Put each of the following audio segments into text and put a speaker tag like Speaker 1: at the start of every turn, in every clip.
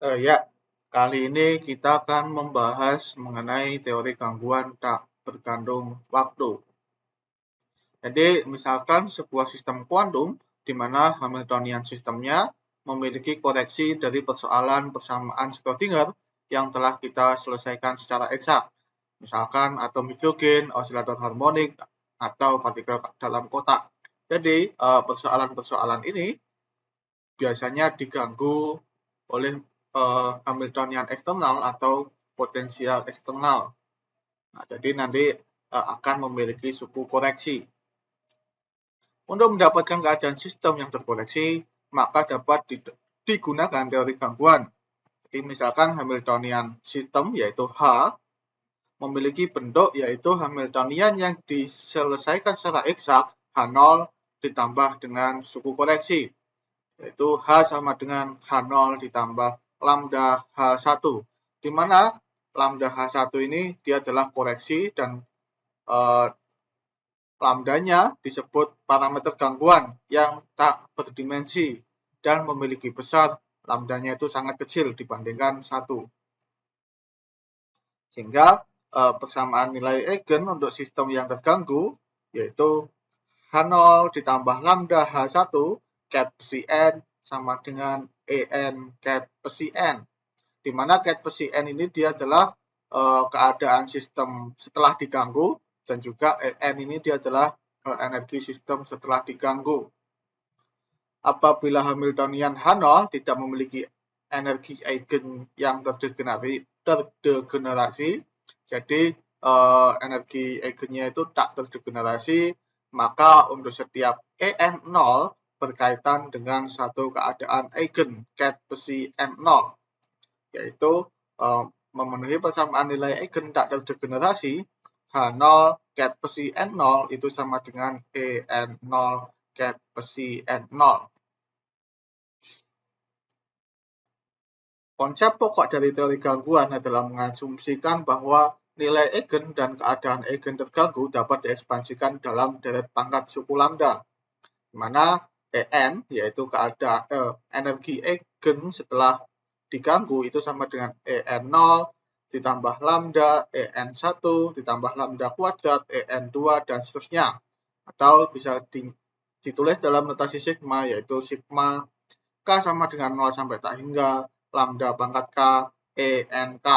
Speaker 1: Ya, kali ini kita akan membahas mengenai teori gangguan tak bergantung waktu. Jadi, misalkan sebuah sistem kuantum di mana Hamiltonian sistemnya memiliki koreksi dari persoalan persamaan Schrödinger yang telah kita selesaikan secara eksak. Misalkan atom hidrogen, osilator harmonik, atau partikel dalam kotak. Jadi, persoalan-persoalan ini biasanya diganggu oleh Hamiltonian eksternal atau potensial eksternal. Nah, jadi nanti akan memiliki suku koreksi. Untuk mendapatkan keadaan sistem yang terkoreksi, maka dapat digunakan teori gangguan. Jadi misalkan Hamiltonian sistem yaitu H memiliki bentuk yaitu Hamiltonian yang diselesaikan secara eksak H0 ditambah dengan suku koreksi, yaitu H sama dengan H0 ditambah lambda H1, di mana lambda H1 ini dia adalah koreksi dan lambdanya disebut parameter gangguan yang tak berdimensi dan memiliki besar, lambdanya itu sangat kecil dibandingkan 1. Sehingga persamaan nilai eigen untuk sistem yang terganggu yaitu H0 ditambah lambda H1 ket psi N sama dengan En ket psi N. Di mana ket psi N ini dia adalah keadaan sistem setelah diganggu dan juga En ini dia adalah energi sistem setelah diganggu. Apabila Hamiltonian H0 tidak memiliki energi eigen yang terdegenerasi, jadi energi eigennya itu tak terdegenerasi, maka untuk setiap En0 berkaitan dengan satu keadaan eigen ket psi N0, yaitu memenuhi persamaan nilai eigen tak terdegenerasi, H0 ket psi N0 itu sama dengan En0 ket psi N0. Konsep pokok dari teori gangguan adalah mengasumsikan bahwa nilai eigen dan keadaan eigen terganggu dapat diekspansikan dalam deret pangkat suku lambda, di mana En yaitu keadaan energi eigen setelah diganggu itu sama dengan En0 ditambah lambda En1 ditambah lambda kuadrat En2 dan seterusnya, atau bisa ditulis dalam notasi sigma yaitu sigma K sama dengan 0 sampai tak hingga lambda pangkat K ENK,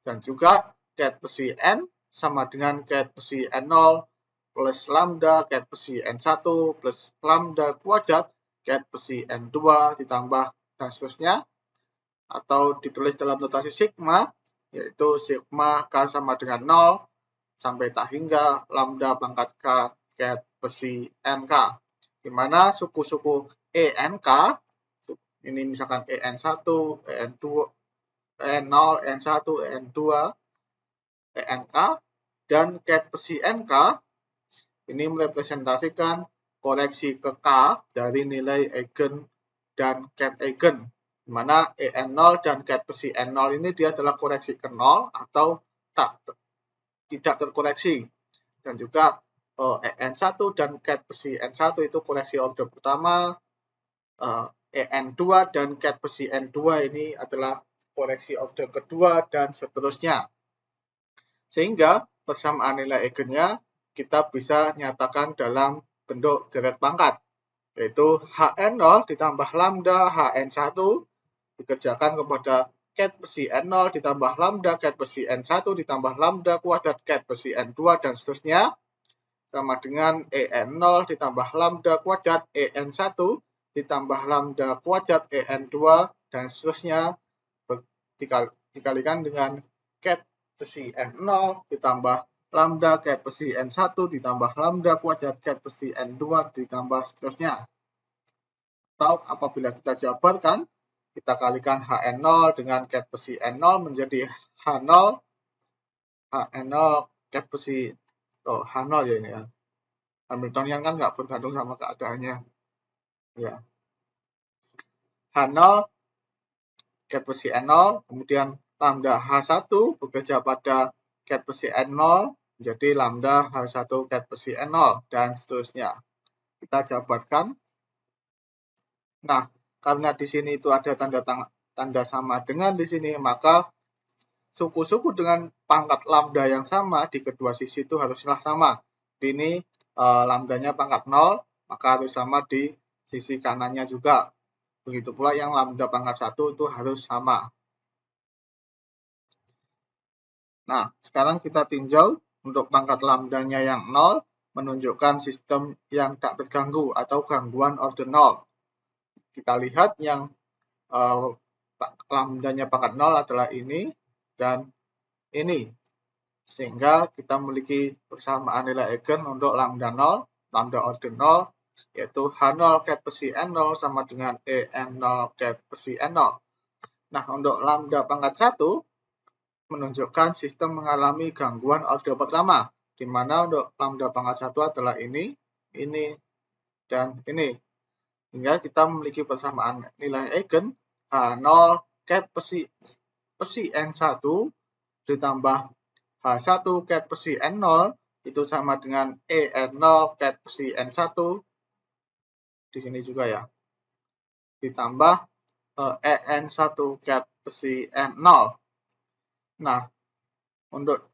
Speaker 1: dan juga ket psi N sama dengan ket psi N0 plus lambda ket psi N1 plus lambda kuadrat ket psi N2 ditambah dan seterusnya, atau ditulis dalam notasi sigma yaitu sigma K sama dengan 0 sampai tak hingga lambda pangkat K ket psi NK, di mana suku-suku ENK ini misalkan En1, En2, En0, En1, En2, ENK, dan ket psi NK ini merepresentasikan koreksi ke K dari nilai eigen dan ket eigen, di mana En0 dan ket psi N0 ini dia adalah koreksi ke 0 atau tidak terkoreksi, dan juga En1 dan ket psi N1 itu koreksi order pertama, En2 dan ket psi N2 ini adalah koreksi order kedua dan seterusnya. Sehingga persamaan nilai eigennya kita bisa nyatakan dalam bentuk deret pangkat, yaitu Hn0 ditambah lambda Hn1 dikerjakan kepada ket psi N0 ditambah lambda ket psi N1 ditambah lambda kuadrat ket psi N2 dan seterusnya, sama dengan En0 ditambah lambda kuadrat En1 ditambah lambda kuadrat En2 dan seterusnya dikalikan dengan ket psi N0 ditambah lambda ket psi N1 ditambah lambda kuadrat ket psi N2 ditambah seterusnya. Atau apabila kita jabarkan, kita kalikan Hn0 dengan ket psi N0 menjadi H0 ket psi H0 ya ini ya. Hamiltonian kan nggak bergantung sama keadaannya. Ya. H0 ket psi N0, kemudian lambda H1 bekerja pada ket psi N0 menjadi lambda H1 ket psi N0 dan seterusnya. Kita jabarkan. Nah, karena di sini itu ada tanda sama dengan di sini, maka suku-suku dengan pangkat lambda yang sama di kedua sisi itu haruslah sama. Di ini lambdanya pangkat 0, maka harus sama di sisi kanannya juga. Begitu pula yang lambda pangkat 1 itu harus sama. Nah, sekarang kita tinjau untuk pangkat lambdanya yang 0, menunjukkan sistem yang tak terganggu atau gangguan order 0. Kita lihat yang lambdanya pangkat 0 adalah ini dan ini. Sehingga kita memiliki persamaan nilai eigen untuk lambda 0, lambda order 0, yaitu H0 ket besi N0 sama dengan EN0 ket besi N0. Nah, untuk lambda pangkat 1 menunjukkan sistem mengalami gangguan order pertama, di mana untuk lambda pangkat 1 adalah ini, dan ini. Hingga kita memiliki persamaan nilai eigen H0 ket besi N1 ditambah H1 ket besi N0 itu sama dengan EN0 ket besi N1. Di sini juga ya. Ditambah EN1 ket besi N0. Nah, untuk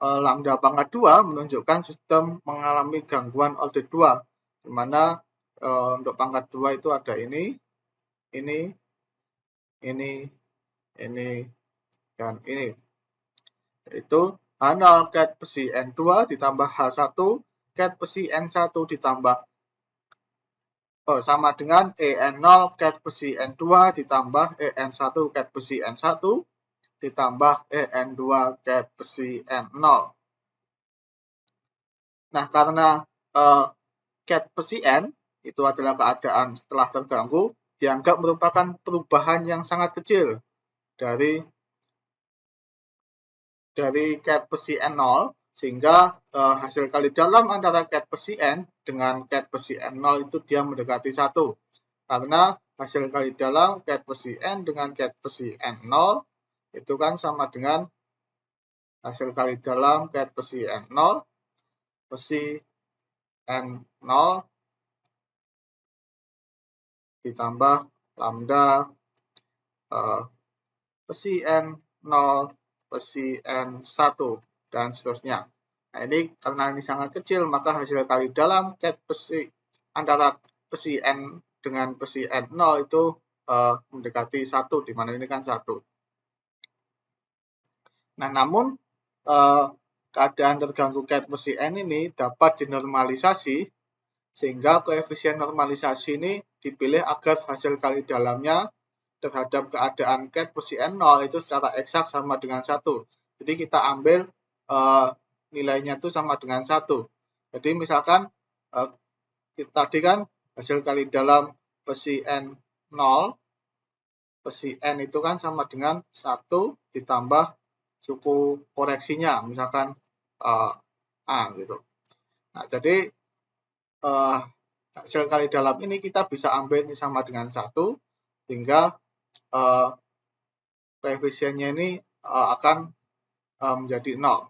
Speaker 1: lambda pangkat 2 menunjukkan sistem mengalami gangguan order 2, di mana untuk pangkat 2 itu ada ini, dan ini. Yaitu H0 ket besi N2 ditambah H1 ket besi N1 ditambah sama dengan EN0 ket besi N2 ditambah EN1 ket besi N1 ditambah EN2 ket besi N0. Nah, karena ket besi N itu adalah keadaan setelah terganggu, dianggap merupakan perubahan yang sangat kecil dari ket besi N0, sehingga hasil kali dalam antara ket besi N dengan ket besi N0 itu dia mendekati 1. Karena hasil kali dalam ket besi N dengan ket besi N0 itu kan sama dengan hasil kali dalam ket besi N0 besi N0 ditambah lambda besi N0 besi N1 dan seterusnya. Nah, ini karena ini sangat kecil, maka hasil kali dalam ket besi antara besi N dengan besi N0 itu mendekati 1, di mana ini kan 1. Nah, namun keadaan terganggu ket besi N ini dapat dinormalisasi, sehingga koefisien normalisasi ini dipilih agar hasil kali dalamnya terhadap keadaan ket besi N0 itu secara eksak sama dengan 1. Jadi kita ambil nilainya itu sama dengan 1. Jadi misalkan tadi kan hasil kali dalam besi N0, besi N itu kan sama dengan 1 ditambah suku koreksinya, misalkan A gitu. Nah, jadi hasil kali dalam ini kita bisa ambil ini sama dengan 1, hingga koefisiennya ini akan menjadi 0.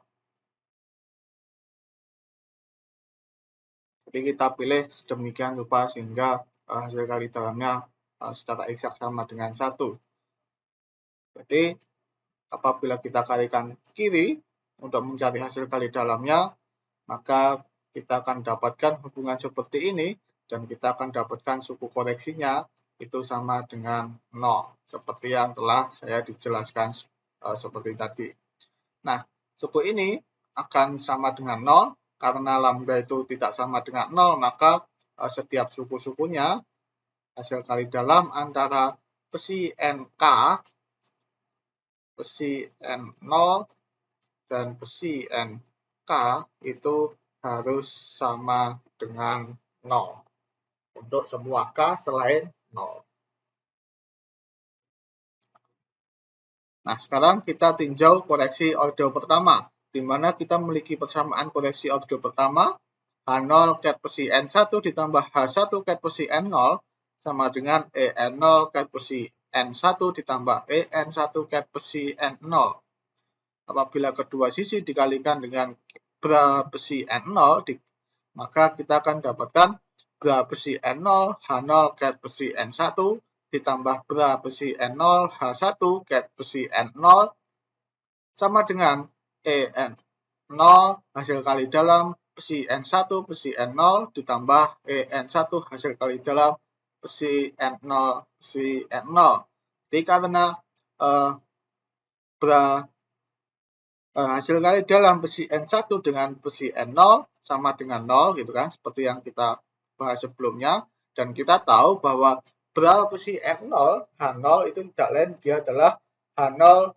Speaker 1: Jadi kita pilih sedemikian rupa sehingga hasil kali dalamnya secara eksak sama dengan 1. Jadi apabila kita kalikan kiri untuk mencari hasil kali dalamnya, maka kita akan dapatkan hubungan seperti ini, dan kita akan dapatkan suku koreksinya itu sama dengan 0, seperti yang telah saya dijelaskan seperti tadi. Nah, suku ini akan sama dengan 0, karena lambda itu tidak sama dengan 0, maka setiap suku-sukunya hasil kali dalam antara besi NK, besi N0, dan besi NK itu harus sama dengan 0 untuk semua K selain 0. Nah, sekarang kita tinjau koreksi order pertama, di mana kita memiliki persamaan koreksi order pertama, H0 ket besi N1 ditambah H1 ket besi N0 sama dengan EN0 ket besi N1 ditambah EN1 ket besi N0. Apabila kedua sisi dikalikan dengan bra besi N0, maka kita akan dapatkan bra besi N0 H0 ket besi N1 ditambah bra besi N0 H1 ket besi N0 sama dengan En0 hasil kali dalam besi N1 besi N0 ditambah En1 hasil kali dalam besi N0 besi N0. Jadi karena hasil kali dalam besi N1 dengan besi N0 sama dengan 0 gitu kan, seperti yang kita bahas sebelumnya, dan kita tahu bahwa bra besi N0 H0 itu tidak lain dia adalah H0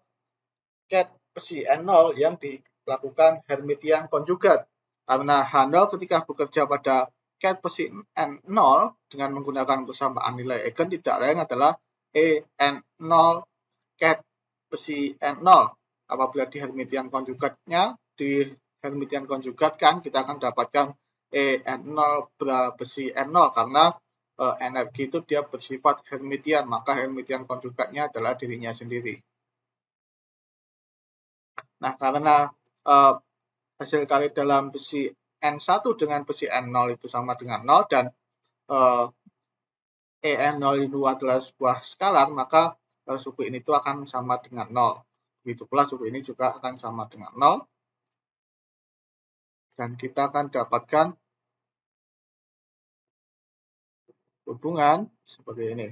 Speaker 1: ket besi N0 yang dilakukan Hermitian konjugat. Karena H0 ketika bekerja pada ket besi N0 dengan menggunakan persamaan nilai eigen tidak lain adalah En0 ket besi N0. Apabila di Hermitian konjugatkan, kita akan dapatkan En0 bra besi N0 karena energi itu dia bersifat Hermitian, maka Hermitian konjugatnya adalah dirinya sendiri. Nah, karena hasil kali dalam besi N1 dengan besi N0 itu sama dengan 0 dan En0 itu adalah sebuah skalar, maka suku ini itu akan sama dengan 0. Begitu pula suku ini juga akan sama dengan 0. Dan kita akan dapatkan hubungan seperti ini.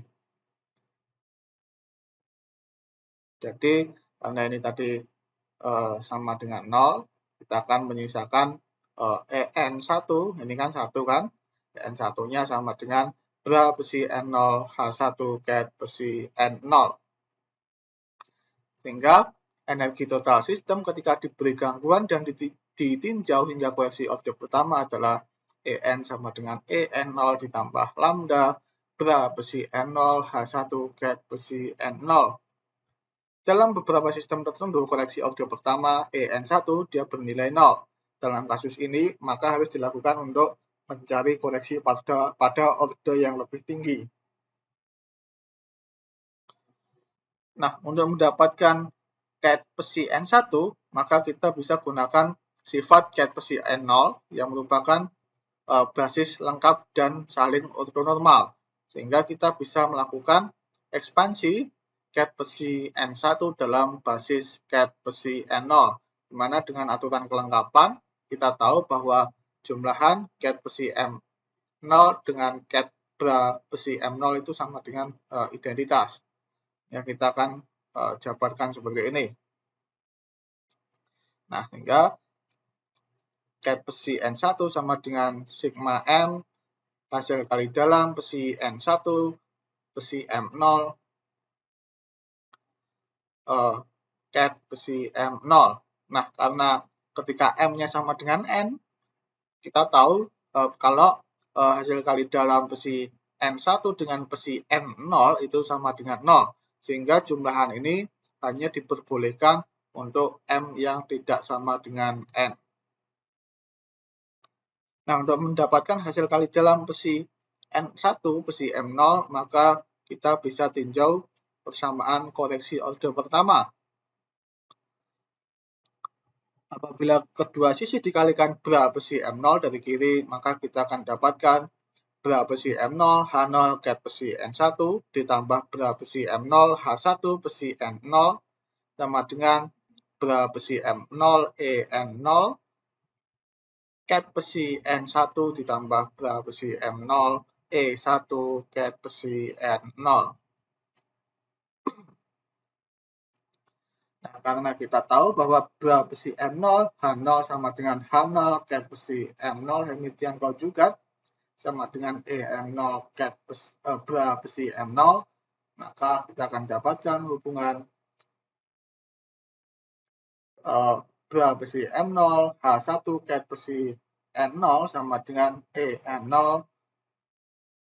Speaker 1: Jadi, karena ini tadi sama dengan 0, kita akan menyisakan En1, ini kan 1 kan, En1-nya sama dengan bra besi N0 H1 ket besi N0. Sehingga energi total sistem ketika diberi gangguan dan ditinjau hingga koreksi objek pertama adalah En sama dengan En0 ditambah lambda bra besi N0 H1 ket besi N0. Dalam beberapa sistem tertentu, koreksi objek pertama En1 dia bernilai 0. Dalam kasus ini, maka harus dilakukan untuk mencari koreksi pada orde yang lebih tinggi. Nah, untuk mendapatkan ket besi N1, maka kita bisa gunakan sifat ket besi N0 yang merupakan basis lengkap dan saling ortonormal. Sehingga kita bisa melakukan ekspansi ket besi N1 dalam basis ket besi N0. Di mana dengan aturan kelengkapan, kita tahu bahwa jumlahan ket besi M0 dengan ket bra besi M0 itu sama dengan identitas. Ya, kita akan jabarkan seperti ini. Nah, hingga ket besi N1 sama dengan sigma M hasil kali dalam besi N1 besi M0 ket besi M0. Nah, karena ketika M-nya sama dengan N, kita tahu kalau hasil kali dalam besi N1 dengan besi M0 itu sama dengan 0. Sehingga jumlahan ini hanya diperbolehkan untuk M yang tidak sama dengan N. Nah, untuk mendapatkan hasil kali dalam besi N1, besi M0, maka kita bisa tinjau persamaan koreksi orde pertama. Apabila kedua sisi dikalikan bra besi M0 dari kiri, maka kita akan dapatkan bra besi M0 H0 ket besi N1 ditambah bra besi M0 H1 besi N0 sama dengan bra besi M0 En0 ket besi N1 ditambah bra besi M0 E1 ket besi N0. Nah, karena kita tahu bahwa bra besi M0, H0 sama dengan H0 ket besi M0 Hermitian konjugat sama dengan EM0 ket bra besi M0, maka kita akan dapatkan hubungan bra besi M0 H1 ket besi N0 sama dengan EN0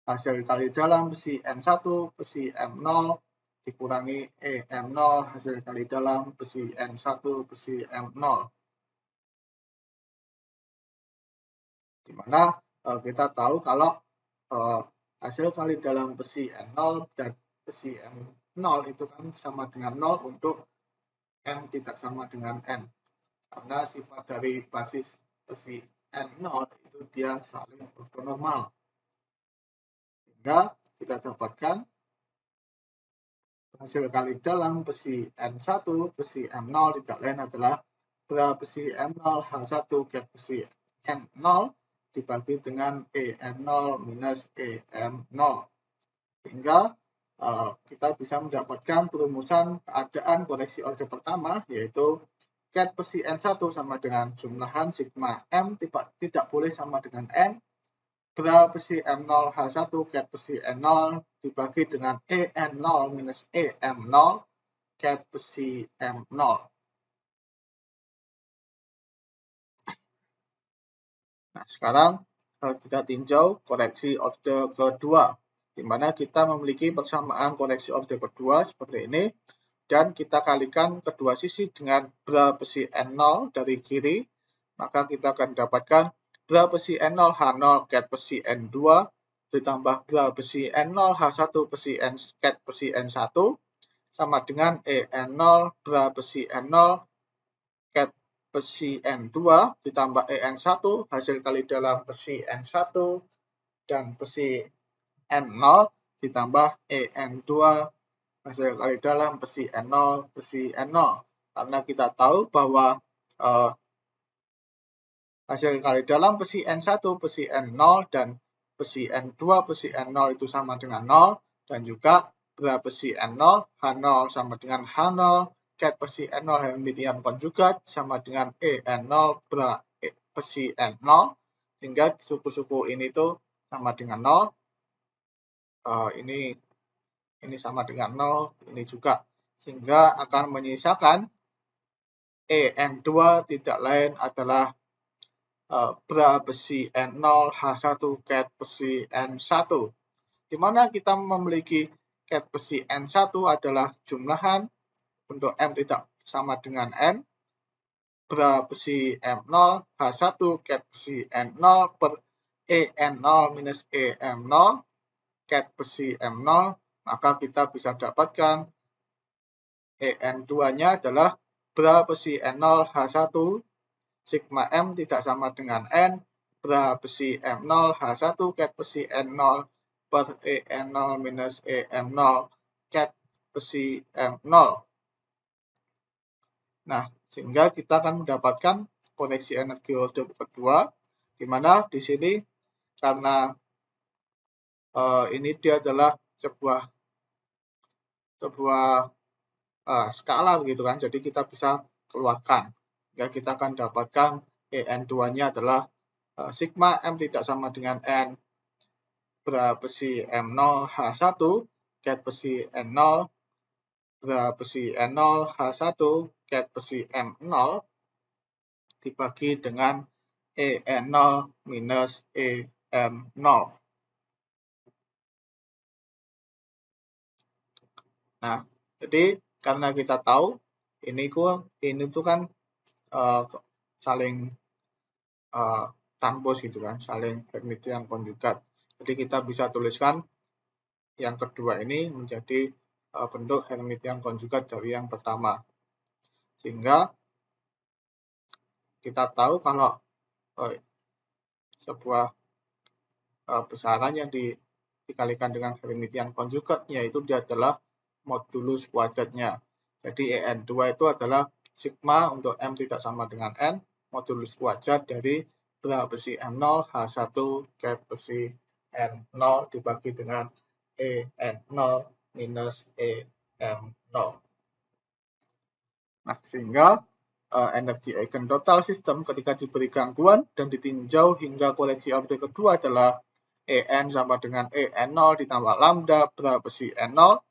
Speaker 1: hasil kali dalam besi N1 besi M0 dikurangi EM0 hasil kali dalam besi N1 besi M0. Dimana kita tahu kalau hasil kali dalam besi N0 dan besi M0 itu kan sama dengan 0 untuk M tidak sama dengan N. Karena sifat dari basis besi N0 itu dia saling ortonormal. Sehingga kita dapatkan hasil kali dalam besi N1 besi M0 tidak lain adalah bra besi M0 H1 ket besi N0 dibagi dengan EN0 minus EM0. Sehingga kita bisa mendapatkan perumusan keadaan koreksi order pertama, yaitu ket besi N1 sama dengan jumlahan sigma M tidak boleh sama dengan N, bra besi M0 H1 ket besi N0 dibagi dengan EN0 minus EM0 ket besi M0. Nah, sekarang kita tinjau koreksi order kedua, di mana kita memiliki persamaan koreksi order kedua seperti ini, dan kita kalikan kedua sisi dengan bra besi N0 dari kiri, maka kita akan dapatkan bra besi N0 H0 ket besi N2 ditambah bra besi N0 H1 besi N ket besi N1 sama dengan EN0 bra besi N0 ket besi N2 ditambah EN1 hasil kali dalam besi N1 dan besi N0 ditambah EN2 hasil kali dalam besi N0 besi N0. Karena kita tahu bahwa hasil kali dalam besi N1 besi N0 dan besi N2 besi N0 itu sama dengan 0, dan juga bra besi N0 H0 sama dengan H0 ket besi N0 Hermitian konjugat sama dengan EN0 bra besi N0, sehingga suku-suku ini tuh sama dengan 0. Ini sama dengan 0, ini juga, sehingga akan menyisakan EN2 tidak lain adalah bra besi N0 H1 ket besi N1, di mana kita memiliki ket besi N1 adalah jumlahan untuk M tidak sama dengan N, bra besi M0 H1 ket besi N0 per EN0 minus EM0 ket besi M0, maka kita bisa dapatkan EN2-nya adalah bra besi N0 H1 sigma M tidak sama dengan N, bra besi M0 H1 ket besi N0 per EN0 minus EM0 ket besi M0. Nah, sehingga kita akan mendapatkan koneksi energi order kedua, di mana di sini karena ini dia adalah sebuah skala gitu kan, jadi kita bisa keluarkan. Ya, kita akan dapatkan EN2-nya adalah sigma M tidak sama dengan N, bra besi M0 H1 ket besi N0 bra besi N0 H1 ket besi M0 dibagi dengan EN0 minus EM0. Nah, jadi karena kita tahu ini tuh kan saling transpose gitu kan, saling Hermitian konjugat. Jadi kita bisa tuliskan yang kedua ini menjadi bentuk Hermitian konjugat dari yang pertama. Sehingga kita tahu kalau sebuah besaran yang dikalikan dengan Hermitian konjugat, yaitu dia adalah modulus kuadratnya. Jadi EN2 itu adalah sigma untuk M tidak sama dengan N, modulus kuadrat dari bra besi M0 H1 ket besi N0 dibagi dengan EN0 minus EM0. Nah, sehingga energi eigen total sistem ketika diberi gangguan dan ditinjau hingga koreksi order kedua adalah EN sama dengan EN0 ditambah lambda bra besi N0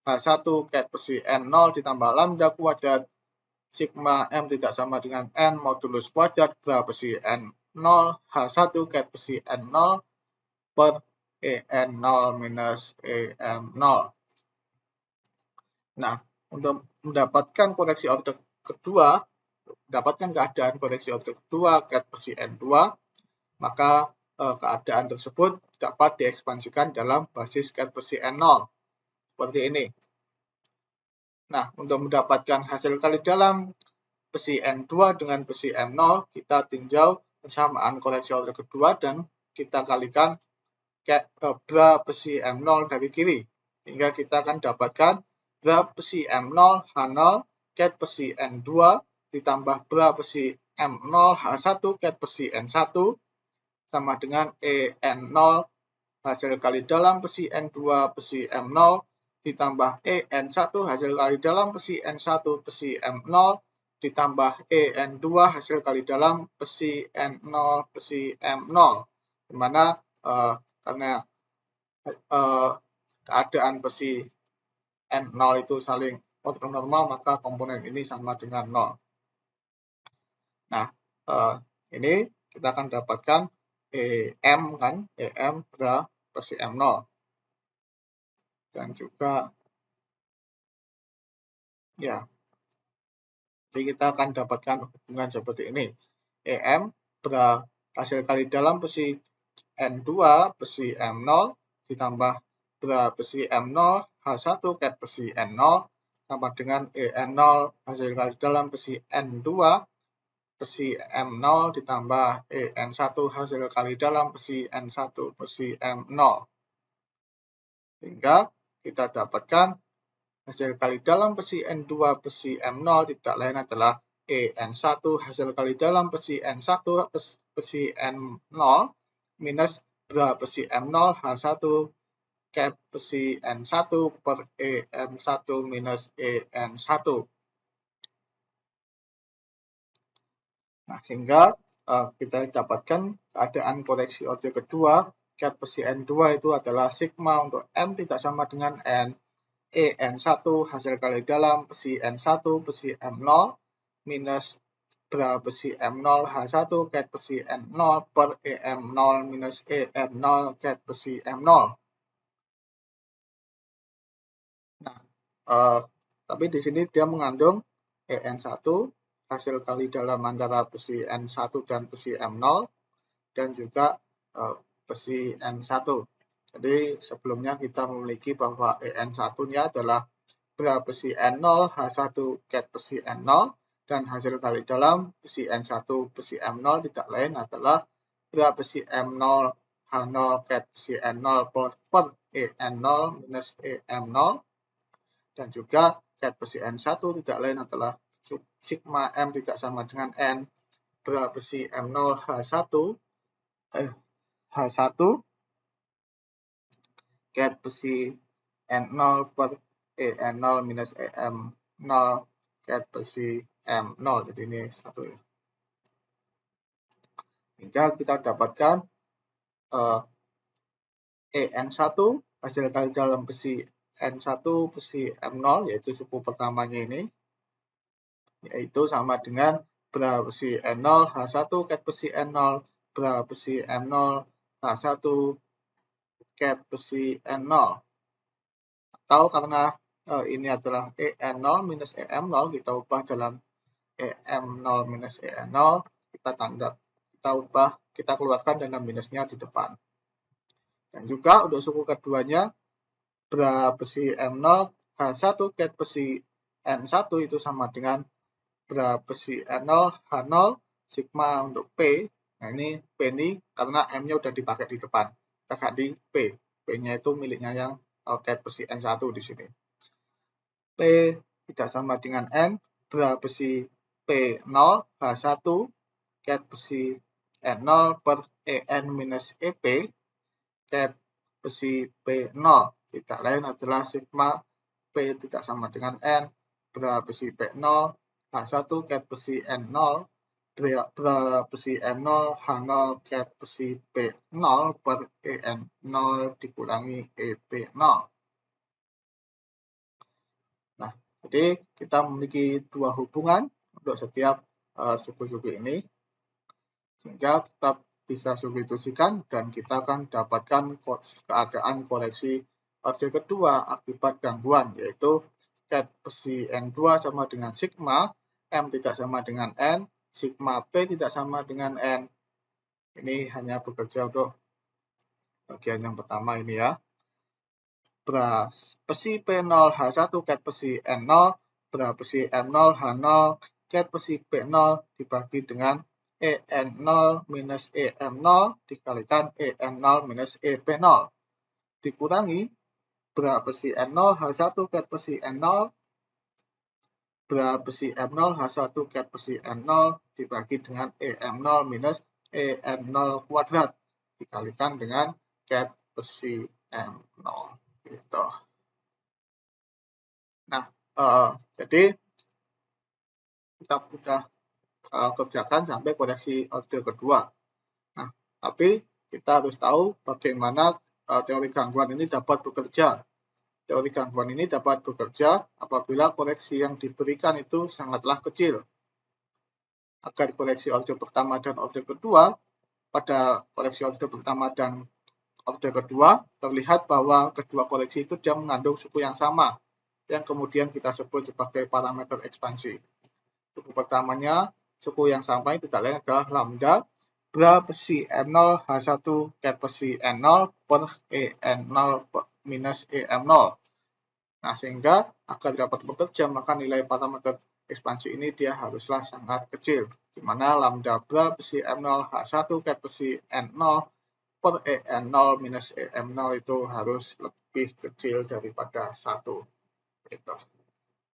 Speaker 1: H1 ket besi N0 ditambah lambda kuadrat sigma M tidak sama dengan N modulus kuadrat bra besi N0 H1 ket besi N0 per EN0 minus EM0. Nah, untuk mendapatkan koreksi order kedua, mendapatkan keadaan koreksi order kedua ket besi N2, maka keadaan tersebut dapat diekspansikan dalam basis ket besi N0 seperti ini. Nah, untuk mendapatkan hasil kali dalam besi N2 dengan besi M0, kita tinjau persamaan koreksi order kedua dan kita kalikan bra besi M0 dari kiri, hingga kita akan dapatkan bra besi M0 H0 ket besi N2 ditambah bra besi M0 H1 ket besi N1 sama dengan EN0 hasil kali dalam besi N2 besi M0 ditambah EN1 hasil kali dalam besi N1 besi M0 ditambah EN2 hasil kali dalam besi N0 besi M0, dimana karena keadaan besi N0 itu saling ortonormal, maka komponen ini sama dengan 0. Nah, ini kita akan dapatkan EM kan, EM bra besi M0. Dan juga ya, jadi kita akan dapatkan hubungan seperti ini. EM bra hasil kali dalam besi N2 besi M0 ditambah bra besi M0 H1 ket besi N0 sama dengan EN0 hasil kali dalam besi N2 besi M0 ditambah EN1 hasil kali dalam besi N1 besi M0. Sehingga kita dapatkan hasil kali dalam besi N2 besi M0 tidak lain adalah EN1 hasil kali dalam besi N1 besi N0 minus bra besi M0 H1 ket besi N1 per EN1 minus EN1. Nah, sehingga kita dapatkan keadaan koreksi orde kedua, ket besi N2 itu adalah sigma untuk M tidak sama dengan N, EN1 hasil kali dalam besi N1 besi M0 minus bra besi M0 H1 ket besi N0 per EM0 minus EN0 ket besi M0. Nah, tapi di sini dia mengandung EN1 hasil kali dalam antara besi N1 dan besi M0 dan juga besi N1. Jadi sebelumnya kita memiliki bahwa EN1-nya adalah bra besi N0 H1 ket besi N0 dan hasil kali dalam besi N1 besi M0 tidak lain adalah bra besi M0 H0 ket besi N0 per EN0 minus EM0 dan juga ket besi N1 tidak lain adalah sigma M tidak sama dengan N bra besi M0 H1 ket besi N0 per EN0 minus EM0 ket besi M0. Jadi ini satu ya. Hingga kita dapatkan EN1 hasil kali dalam besi N1 besi M0 yaitu suku pertamanya ini yaitu sama dengan bra besi N0 H1 ket besi N0 bra besi M0 H1 ket besi N0. Atau karena ini adalah EN0 minus EM0, kita ubah dalam EM0 minus EN0, kita keluarkan dengan minusnya di depan. Dan juga untuk suku keduanya, bra besi M0 H1 ket besi N1 itu sama dengan bra besi N0 H0 sigma untuk P. Nah ini P ini karena M-nya udah dipakai di depan, kita ganti P. P-nya itu miliknya yang ket besi N1 di sini. P tidak sama dengan N, bra besi P0 H1 ket besi N0 per EN minus EP ket besi P0 tidak lain adalah sigma P tidak sama dengan N, bra besi P0 H1 ket besi N0 bra besi M0 H0 ket besi P0 per EN0 dikurangi EP0. Nah, jadi kita memiliki dua hubungan untuk setiap suku-suku ini, sehingga kita bisa substitusikan dan kita akan dapatkan keadaan koreksi orde kedua akibat gangguan, yaitu ket besi N2 sama dengan sigma, M tidak sama dengan N, sigma P tidak sama dengan N. Ini hanya bekerja untuk bagian yang pertama ini ya. Bra besi P0 H1 ket besi N0, bra besi M0 H0 ket besi P0 dibagi dengan EN0 minus EM0 dikalikan EN0 minus EP0 dikurangi bra besi M0 H1 ket besi N0 bra besi M0 H1 ket besi N0 dibagi dengan EM0 minus EM0 kuadrat dikalikan dengan ket besi M0 gitu. Nah, jadi kita sudah kerjakan sampai koreksi orde kedua. Nah, tapi kita harus tahu bagaimana teori gangguan ini dapat bekerja. Teori gangguan ini dapat bekerja apabila koreksi yang diberikan itu sangatlah kecil. Agar koreksi orde pertama dan orde kedua, pada koreksi orde pertama dan orde kedua, terlihat bahwa kedua koreksi itu dia mengandung suku yang sama, yang kemudian kita sebut sebagai parameter ekspansi. Suku pertamanya, suku yang sama itu tidak lain adalah lambda bra besi M0 H1 ket besi N0 per EN0 minus EM0. Nah, sehingga agar dapat bekerja, maka nilai parameter ekspansi ini dia haruslah sangat kecil, di mana lambda bra besi M0 H1 ket besi N0 per EN0 minus EM0 itu harus lebih kecil daripada 1. Gitu.